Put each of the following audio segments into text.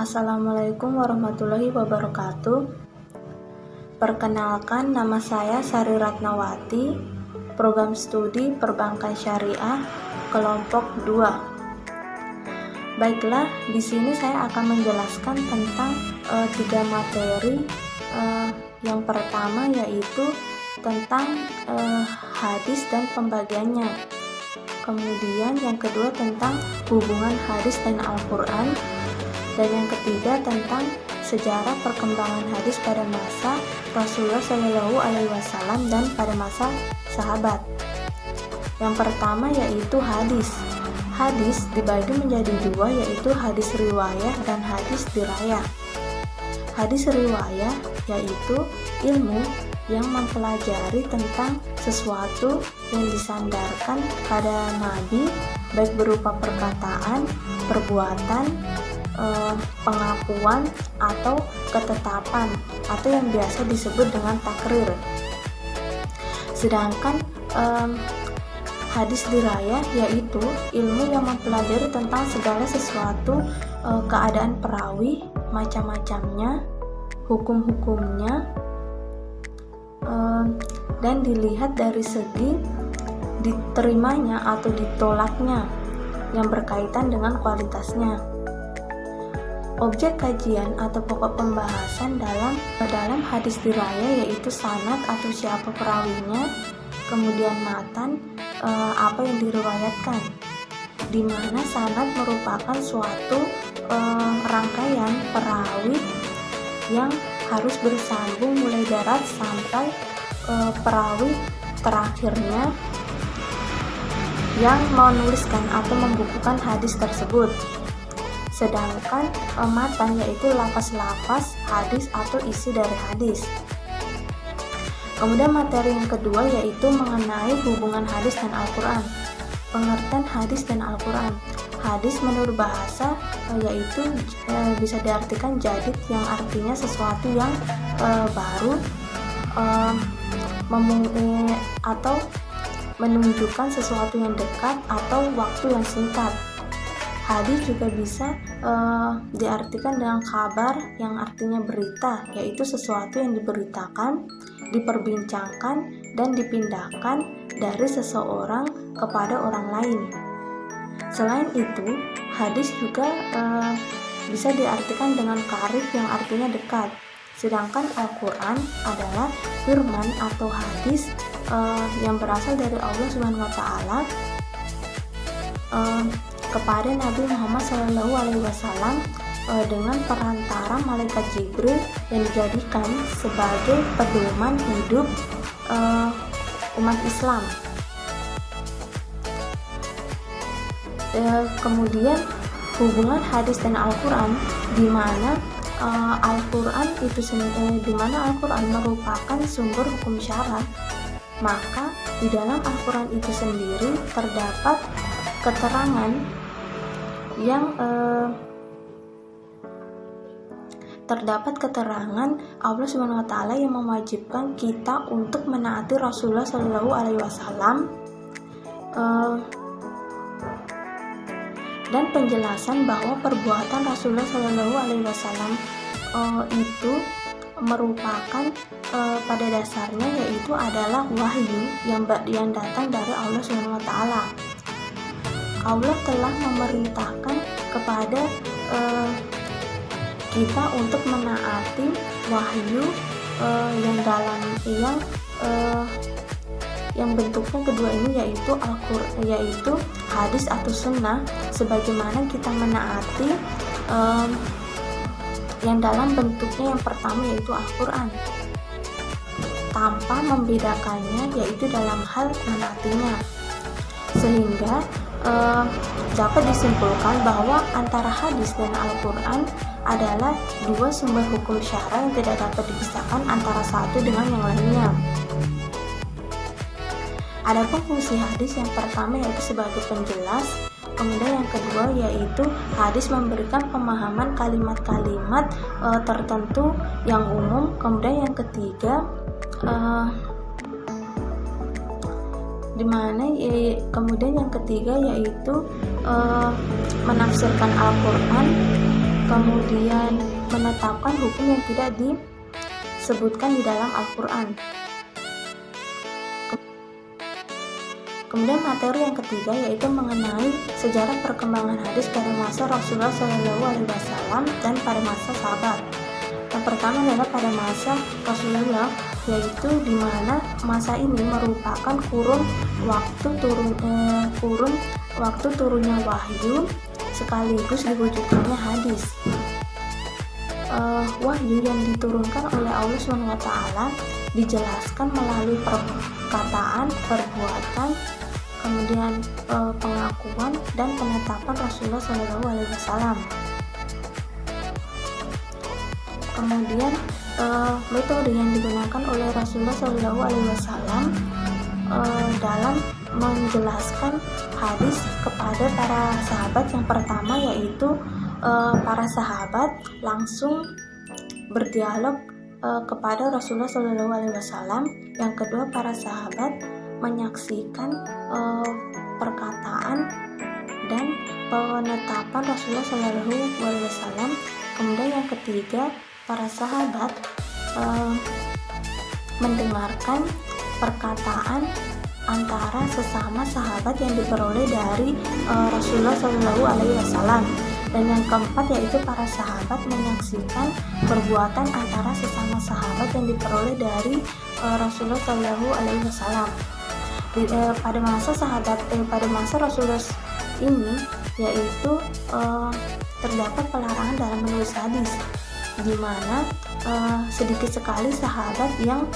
Assalamualaikum warahmatullahi wabarakatuh. Perkenalkan, nama saya Sari Ratnawati, Program Studi Perbankan Syariah, Kelompok 2. Baiklah, di sini saya akan menjelaskan tentang 3 materi. Yang pertama yaitu tentang hadis dan pembagiannya. Kemudian yang kedua tentang hubungan hadis dan Al-Quran. Dan yang ketiga tentang sejarah perkembangan hadis pada masa Rasulullah SAW dan pada masa sahabat. Yang pertama yaitu hadis. Hadis dibagi menjadi 2, yaitu hadis riwayah dan hadis dirayah. Hadis riwayah yaitu ilmu yang mempelajari tentang sesuatu yang disandarkan pada Nabi, baik berupa perkataan, perbuatan, pengakuan atau ketetapan, atau yang biasa disebut dengan takrir. Sedangkan hadis dirayah yaitu ilmu yang mempelajari tentang segala sesuatu, keadaan perawi, macam-macamnya, hukum-hukumnya, dan dilihat dari segi diterimanya atau ditolaknya yang berkaitan dengan kualitasnya. Objek kajian atau pokok pembahasan dalam hadis dirayah yaitu sanad atau siapa perawinya, kemudian matan, apa yang diriwayatkan, di mana sanad merupakan suatu rangkaian perawi yang harus bersambung mulai darat sampai perawi terakhirnya yang menuliskan atau membukukan hadis tersebut. Sedangkan matan yaitu lafaz-lafaz hadis atau isi dari hadis. Kemudian materi yang kedua yaitu mengenai hubungan hadis dan Al-Quran. Pengertian hadis dan Al-Quran. Hadis menurut bahasa yaitu bisa diartikan jadid, yang artinya sesuatu yang baru, atau menunjukkan sesuatu yang dekat atau waktu yang singkat. Hadis juga bisa diartikan dengan kabar, yang artinya berita, yaitu sesuatu yang diberitakan, diperbincangkan, dan dipindahkan dari seseorang kepada orang lain. Selain itu, hadis juga bisa diartikan dengan karif, yang artinya dekat. Sedangkan Al-Quran adalah firman atau hadis yang berasal dari Allah SWT kepada Nabi Muhammad SAW dengan perantara malaikat Jibril, yang dijadikan sebagai pedoman hidup umat Islam. Kemudian hubungan hadis dan Al-Quran, di mana Al-Quran merupakan sumber hukum syara, maka di dalam Al-Quran itu sendiri terdapat keterangan Allah SWT yang mewajibkan kita untuk menaati Rasulullah SAW, dan penjelasan bahwa perbuatan Rasulullah SAW itu merupakan pada dasarnya yaitu adalah wahyu yang datang dari Allah SWT. Allah telah memerintahkan kepada kita untuk menaati wahyu yang bentuknya kedua ini yaitu hadis atau sunnah, sebagaimana kita menaati yang dalam bentuknya yang pertama yaitu Al-Quran, tanpa membedakannya yaitu dalam hal menaatinya. Sehingga dapat disimpulkan bahwa antara hadis dan Al-Quran adalah 2 sumber hukum syara yang tidak dapat dipisahkan antara satu dengan yang lainnya. Adapun fungsi hadis, yang pertama yaitu sebagai penjelas, kemudian yang kedua yaitu hadis memberikan pemahaman kalimat-kalimat tertentu yang umum, kemudian yang ketiga kemudian yang ketiga yaitu menafsirkan Al-Quran kemudian menetapkan hukum yang tidak disebutkan di dalam Al-Quran. Kemudian materi yang ketiga yaitu mengenai sejarah perkembangan hadis pada masa Rasulullah SAW dan pada masa sahabat. Yang pertama adalah pada masa Rasulullah, yaitu di mana masa ini merupakan kurun waktu turunnya wahyu sekaligus diwujudkannya hadis. Wahyu yang diturunkan oleh Allah SWT dijelaskan melalui perkataan, perbuatan, kemudian pengakuan dan penetapan Rasulullah SAW. Kemudian metode yang digunakan oleh Rasulullah SAW dalam menjelaskan hadis kepada para sahabat, yang pertama yaitu para sahabat langsung berdialog kepada Rasulullah SAW. Yang kedua, para sahabat menyaksikan perkataan dan penetapan Rasulullah SAW. Kemudian yang ketiga, para sahabat mendengarkan perkataan antara sesama sahabat yang diperoleh dari Rasulullah SAW. Dan yang keempat yaitu para sahabat menyaksikan perbuatan antara sesama sahabat yang diperoleh dari Rasulullah SAW. Pada masa Rasulullah ini yaitu terdapat pelarangan dalam menulis hadis, di mana sedikit sekali sahabat yang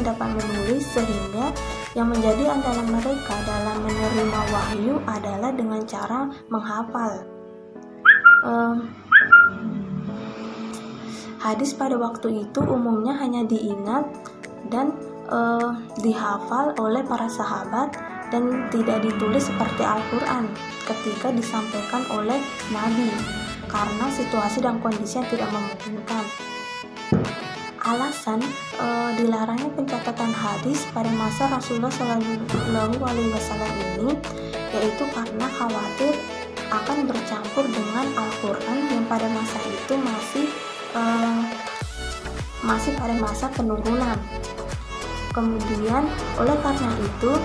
dapat menulis, sehingga yang menjadi andalan mereka dalam menerima wahyu adalah dengan cara menghafal. Hadis pada waktu itu umumnya hanya diingat dan dihafal oleh para sahabat dan tidak ditulis seperti Al-Quran ketika disampaikan oleh Nabi, karena situasi dan kondisi yang tidak memungkinkan. Alasan dilarangnya pencatatan hadis pada masa Rasulullah SAW ini yaitu karena khawatir akan bercampur dengan Al-Quran yang pada masa itu masih pada masa penurunan. Kemudian oleh karena itu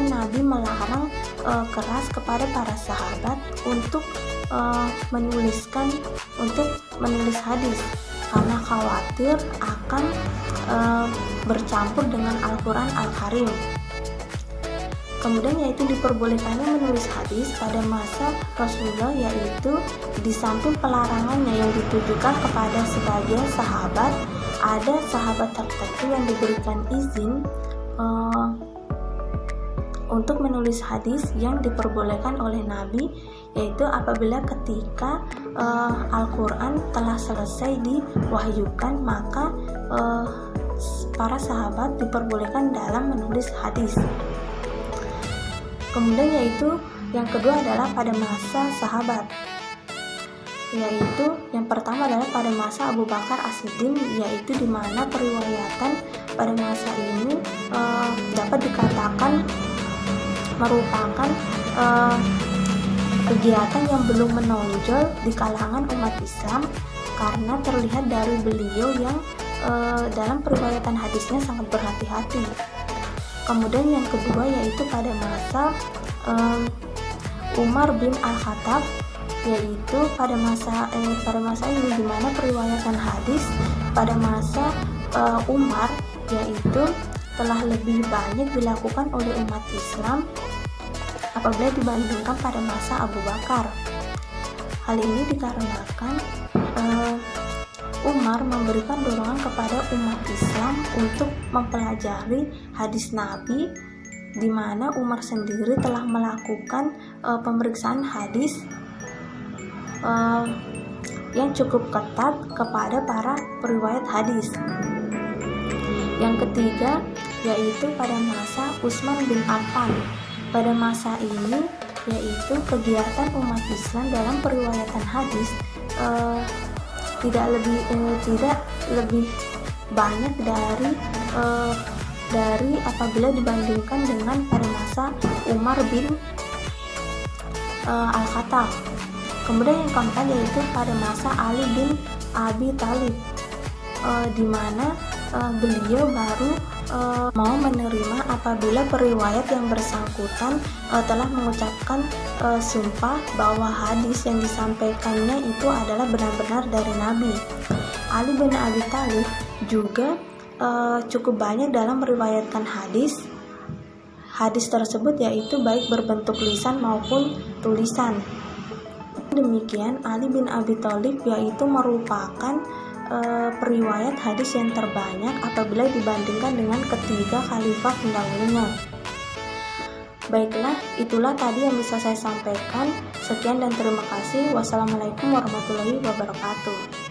Nabi melarang keras kepada para sahabat untuk menulis hadis, karena khawatir akan bercampur dengan Al-Quran Al-Karim. Kemudian yaitu diperbolehkannya menulis hadis pada masa Rasulullah, yaitu di samping pelarangannya yang ditujukan kepada sebagian sahabat, ada sahabat tertentu yang diberikan izin untuk menulis hadis yang diperbolehkan oleh Nabi, yaitu apabila ketika Al-Quran telah selesai diwahyukan, maka para sahabat diperbolehkan dalam menulis hadis. Kemudian yaitu yang kedua adalah pada masa sahabat, yaitu yang pertama adalah pada masa Abu Bakar As-Siddiq, yaitu di mana periwayatan pada masa ini dapat dikatakan merupakan kegiatan yang belum menonjol di kalangan umat Islam, karena terlihat dari beliau yang dalam periwayatan hadisnya sangat berhati-hati. Kemudian yang kedua yaitu pada masa Umar bin Al-Khattab, yaitu pada masa ini di mana periwayatan hadis pada masa Umar yaitu telah lebih banyak dilakukan oleh umat Islam apabila dibandingkan pada masa Abu Bakar. Hal ini dikarenakan Umar memberikan dorongan kepada umat Islam untuk mempelajari hadis Nabi, di mana Umar sendiri telah melakukan pemeriksaan hadis yang cukup ketat kepada para periwayat hadis. Yang ketiga yaitu pada masa Utsman bin Affan. Pada masa ini yaitu kegiatan umat Islam dalam periwayatan hadis tidak lebih banyak dari apabila dibandingkan dengan pada masa Umar bin Al-Khattab. Kemudian yang keempat yaitu pada masa Ali bin Abi Thalib, di mana beliau baru mau menerima apabila periwayat yang bersangkutan telah mengucapkan sumpah bahwa hadis yang disampaikannya itu adalah benar-benar dari Nabi. Ali bin Abi Thalib juga cukup banyak dalam meriwayatkan hadis tersebut, yaitu baik berbentuk lisan maupun tulisan. Demikian Ali bin Abi Thalib yaitu merupakan periwayat hadis yang terbanyak apabila dibandingkan dengan ketiga khalifah pendahulunya. Baiklah, itulah tadi yang bisa saya sampaikan. Sekian dan terima kasih. Wassalamualaikum warahmatullahi wabarakatuh.